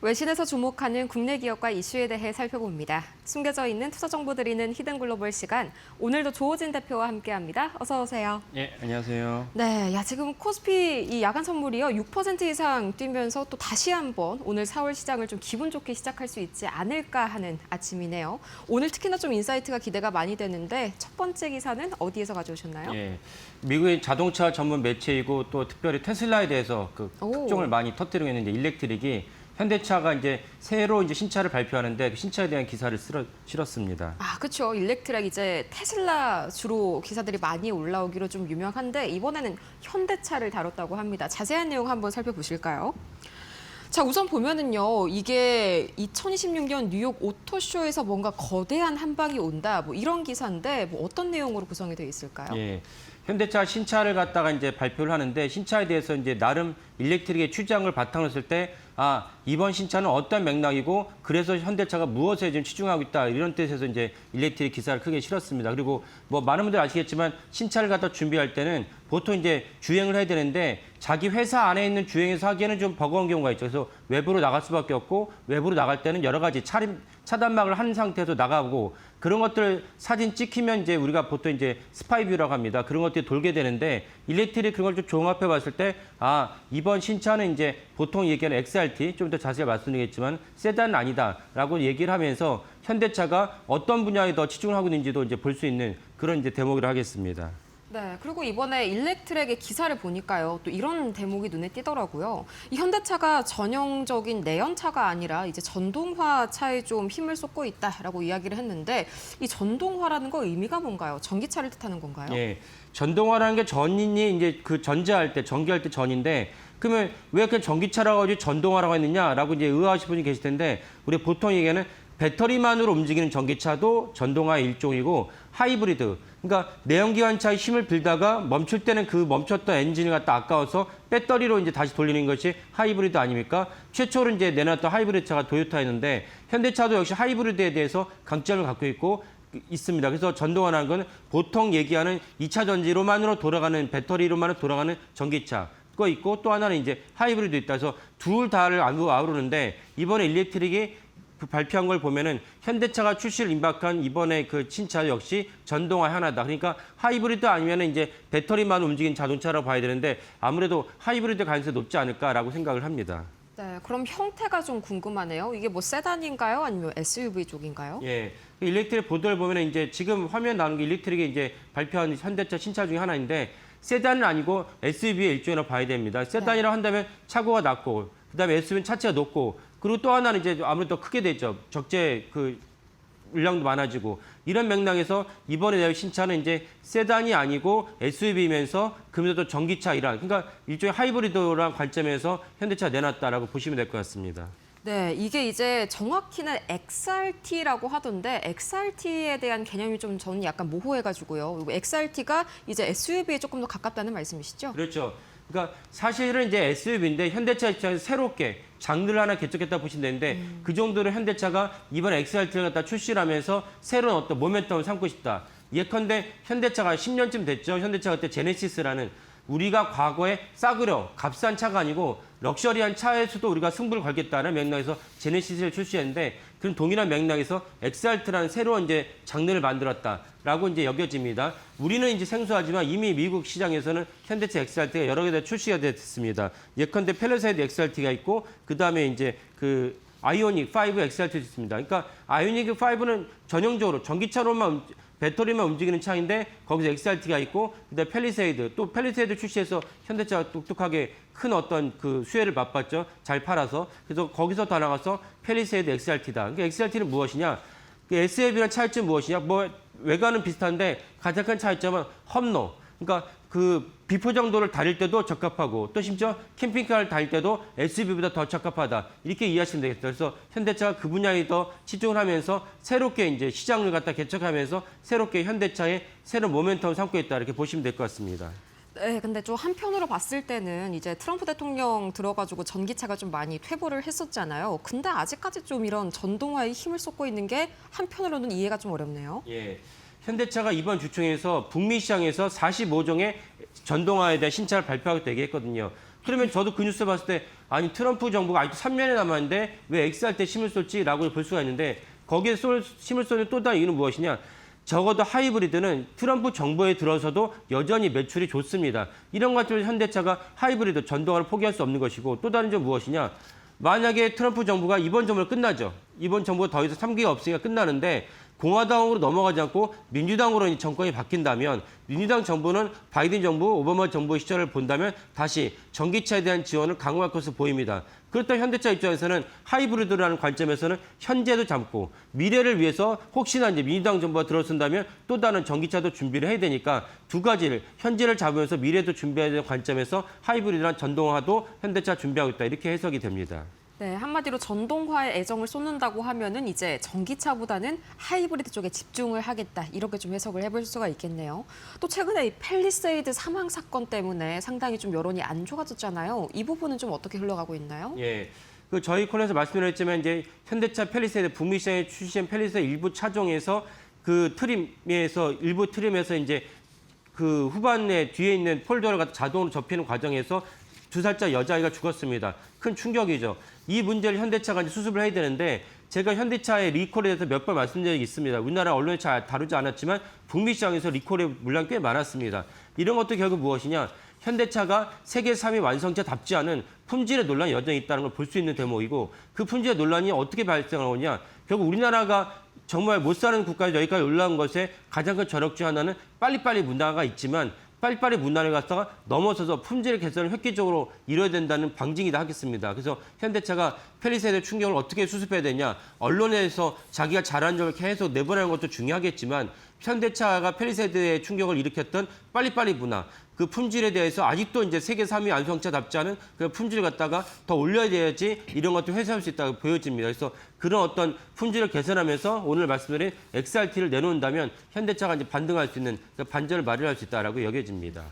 외신에서 주목하는 국내 기업과 이슈에 대해 살펴봅니다. 숨겨져 있는 투자 정보 드리는 히든 글로벌 시간. 오늘도 조호진 대표와 함께합니다. 어서 오세요. 네, 안녕하세요. 네, 지금 코스피 이 야간 선물이요 6% 이상 뛰면서 또 다시 한번 오늘 4월 시장을 좀 기분 좋게 시작할 수 있지 않을까 하는 아침이네요. 오늘 특히나 좀 인사이트가 기대가 많이 되는데 첫 번째 기사는 어디에서 가져오셨나요? 예, 미국의 자동차 전문 매체이고 또 특별히 테슬라에 대해서 특종을 많이 터뜨리고 있는 일렉트릭이 현대차가 이제 새로 신차를 발표하는데 그 신차에 대한 기사를 실었습니다. 그렇죠. 일렉트릭 이제 테슬라 주로 기사들이 많이 올라오기로 좀 유명한데 이번에는 현대차를 다뤘다고 합니다. 자세한 내용 한번 살펴보실까요? 자, 우선 보면은요, 이게 2026년 뉴욕 오토쇼에서 뭔가 거대한 한방이 온다, 뭐 이런 기사인데 뭐 어떤 내용으로 구성이 되어 있을까요? 예. 현대차 신차를 갖다가 이제 발표를 하는데 신차에 대해서 이제 나름 일렉트릭의 추장을 바탕으로 했을 때 이번 신차는 어떤 맥락이고 그래서 현대차가 무엇에 좀 치중하고 있다 이런 뜻에서 이제 일렉트릭 기사를 크게 실었습니다. 그리고 뭐 많은 분들 아시겠지만 신차를 갖다 준비할 때는 보통 이제 주행을 해야 되는데 자기 회사 안에 있는 주행에서 하기에는 좀 버거운 경우가 있죠. 그래서 외부로 나갈 수밖에 없고 외부로 나갈 때는 여러 가지 차단막을 한 상태에서 나가고 그런 것들 사진 찍히면 이제 우리가 보통 이제 스파이뷰라고 합니다. 그런 것들이 돌게 되는데 일렉트릭 그런 걸 좀 종합해 봤을 때 이번 신차는 이제 보통 얘기하는 XRT 좀 더 자세히 말씀드리겠지만 세단은 아니다라고 얘기를 하면서 현대차가 어떤 분야에 더 치중을 하고 있는지도 이제 볼 수 있는 그런 이제 대목이라 하겠습니다. 네, 그리고 이번에 일렉트릭의 기사를 보니까요, 또 이런 대목이 눈에 띄더라고요. 이 현대차가 전형적인 내연차가 아니라 이제 전동화 차에 좀 힘을 쏟고 있다라고 이야기를 했는데 이 전동화라는 거 의미가 뭔가요? 전기차를 뜻하는 건가요? 예, 전동화라는 게 전인이 이제 그 전기할 때 전인데 그러면 왜 그 전기차라고 하지 전동화라고 했느냐라고 이제 의아하시는 분이 계실 텐데 우리 보통 얘기하는 배터리만으로 움직이는 전기차도 전동화의 일종이고 하이브리드, 그러니까 내연기관차의 힘을 빌다가 멈출 때는 그 멈췄던 엔진을 갖다 아까워서 배터리로 이제 다시 돌리는 것이 하이브리드 아닙니까? 최초로 이제 내놨던 하이브리드 차가 도요타였는데 현대차도 역시 하이브리드에 대해서 강점을 갖고 있습니다. 그래서 전동화라는 건 보통 얘기하는 2차 전지로만으로 돌아가는 배터리로만 돌아가는 전기차. 거 있고 또 하나는 이제 하이브리드 있다. 그래서 둘 다를 아우르는데 이번에 일렉트릭이 발표한 걸 보면은 현대차가 출시를 임박한 이번에 그 신차 역시 전동화 하나다. 그러니까 하이브리드 아니면은 이제 배터리만 움직이는 자동차라고 봐야 되는데 아무래도 하이브리드 가능성이 높지 않을까라고 생각을 합니다. 네, 그럼 형태가 좀 궁금하네요. 이게 뭐 세단인가요? 아니면 SUV 쪽인가요? 예. 일렉트릭 보도를 보면은 이제 지금 화면 나오는 게 일렉트릭이 이제 발표한 현대차 신차 중에 하나인데 세단은 아니고 SUV의 일종이라고 봐야 됩니다. 세단이라고 한다면 차고가 낮고 그다음에 SUV는 차체가 높고 그리고 또 하나는 이제 아무래도 더 크게 되죠. 적재 그 물량도 많아지고 이런 맥락에서 이번에 내올 신차는 이제 세단이 아니고 SUV이면서 그러면서 또 전기차 그러니까 일종의 하이브리드라는 관점에서 현대차가 내놨다라고 보시면 될 것 같습니다. 네, 이게 이제 정확히는 XRT라고 하던데 XRT에 대한 개념이 좀 저는 약간 모호해가지고요. XRT가 이제 SUV에 조금 더 가깝다는 말씀이시죠? 그렇죠. 그러니까 사실은 이제 SUV인데 현대차 입장에서 새롭게 장르를 하나 개척했다 보시면 되는데 그 정도로 현대차가 이번 XRT를 갖다 출시를 하면서 새로운 어떤 모멘텀을 삼고 싶다. 예컨대 현대차가 10년쯤 됐죠. 현대차가 그때 제네시스라는 우리가 과거에 싸구려 값싼 차가 아니고 럭셔리한 차에서도 우리가 승부를 걸겠다는 맥락에서 제네시스를 출시했는데 그런 동일한 맥락에서 XRT라는 새로운 이제 장르를 만들었다라고 이제 여겨집니다. 우리는 이제 생소하지만 이미 미국 시장에서는 현대차 XRT가 여러 개 출시가 됐습니다. 예컨대 펠리세이드 XRT가 있고 그 다음에 이제 그 아이오닉 5 XRT도 있습니다. 그러니까 아이오닉 5는 전형적으로 전기차로만 배터리만 움직이는 차인데 거기서 XRT가 있고 그다음에 펠리세이드 또 펠리세이드 출시해서 현대차가 똑똑하게 큰 어떤 그 수혜를 맛봤죠. 잘 팔아서. 그래서 거기서 더 나가서 펠리세이드 XRT다. 그러니까 XRT는 무엇이냐? 그 SUV랑 차이점은 무엇이냐? 뭐 외관은 비슷한데 가장 큰 차이점은 험로. 그러니까 그 비포 정도를 다닐 때도 적합하고 또 심지어 캠핑카를 다닐 때도 SUV보다 더 적합하다. 이렇게 이해하시면 되겠다. 그래서 현대차가 그 분야에 더 치중을 하면서 새롭게 이제 시장을 갖다 개척하면서 새롭게 현대차의 새로운 모멘텀을 삼고 있다. 이렇게 보시면 될 것 같습니다. 네, 근데 좀 한편으로 봤을 때는 이제 트럼프 대통령 들어가지고 전기차가 좀 많이 퇴보를 했었잖아요. 근데 아직까지 좀 이런 전동화에 힘을 쏟고 있는 게 한편으로는 이해가 좀 어렵네요. 예. 현대차가 이번 주총에서 북미 시장에서 45종의 전동화에 대한 신차를 발표하겠다 얘기했거든요. 그러면 저도 그 뉴스 봤을 때 아니 트럼프 정부가 아직도 3년이 남았는데 왜 X할 때 힘을 쏠지라고 볼 수가 있는데 거기에 힘을 쏘는 또 다른 이유는 무엇이냐? 적어도 하이브리드는 트럼프 정부에 들어서도 여전히 매출이 좋습니다. 이런 것들을 현대차가 하이브리드 전동화를 포기할 수 없는 것이고 또 다른 점 무엇이냐? 만약에 트럼프 정부가 이번 정부로 끝나죠. 이번 정부가 더 이상 3기가 없으니까 끝나는데 공화당으로 넘어가지 않고 민주당으로 정권이 바뀐다면 민주당 정부는 바이든 정부, 오바마 정부 시절을 본다면 다시 전기차에 대한 지원을 강화할 것으로 보입니다. 그렇다면 현대차 입장에서는 하이브리드라는 관점에서는 현재도 잡고 미래를 위해서 혹시나 이제 민주당 정부가 들어선다면 또 다른 전기차도 준비를 해야 되니까 두 가지를 현재를 잡으면서 미래도 준비해야 되는 관점에서 하이브리드란 전동화도 현대차 준비하고 있다 이렇게 해석이 됩니다. 네, 한마디로 전동화에 애정을 쏟는다고 하면은 이제 전기차보다는 하이브리드 쪽에 집중을 하겠다. 이렇게 좀 해석을 해볼 수가 있겠네요. 또 최근에 이 팰리세이드 사망 사건 때문에 상당히 좀 여론이 안 좋아졌잖아요. 이 부분은 좀 어떻게 흘러가고 있나요? 예. 그 저희 코너에서 말씀드렸지만 이제 현대차 팰리세이드 북미 시장에 출시한 팰리세이드 일부 차종에서 그 트림에서 일부 트림에서 이제 그 후반에 뒤에 있는 폴더를 갖다 자동으로 접히는 과정에서 2살짜 여자아이가 죽었습니다. 큰 충격이죠. 이 문제를 현대차가 이제 수습을 해야 되는데 제가 현대차의 리콜에 대해서 몇 번 말씀드린 적이 있습니다. 우리나라 언론에 잘 다루지 않았지만 북미 시장에서 리콜의 물량이 꽤 많았습니다. 이런 것도 결국 무엇이냐? 현대차가 세계 3위 완성차답지 않은 품질의 논란이 여전히 있다는 걸 볼 수 있는 대목이고 그 품질의 논란이 어떻게 발생하느냐? 결국 우리나라가 정말 못 사는 국가에서 여기까지 올라온 것에 가장 큰 저력 중 하나는 빨리빨리 문화가 있지만 빨리빨리 문화를 갖다가 넘어서서 품질 개선을 획기적으로 이뤄야 된다는 방증이다 하겠습니다. 그래서 현대차가 팰리세이드 충격을 어떻게 수습해야 되냐. 언론에서 자기가 잘한 점을 계속 내보내는 것도 중요하겠지만 현대차가 팰리세이드의 충격을 일으켰던 빨리빨리 문화, 그 품질에 대해서 아직도 이제 세계 3위 완성차답지 않은 그 품질을 갖다가 더 올려야 돼야지 이런 것도 회수할 수 있다고 보여집니다. 그래서 그런 어떤 품질을 개선하면서 오늘 말씀드린 XRT를 내놓는다면 현대차가 이제 반등할 수 있는 반전을 마련할 수 있다라고 여겨집니다.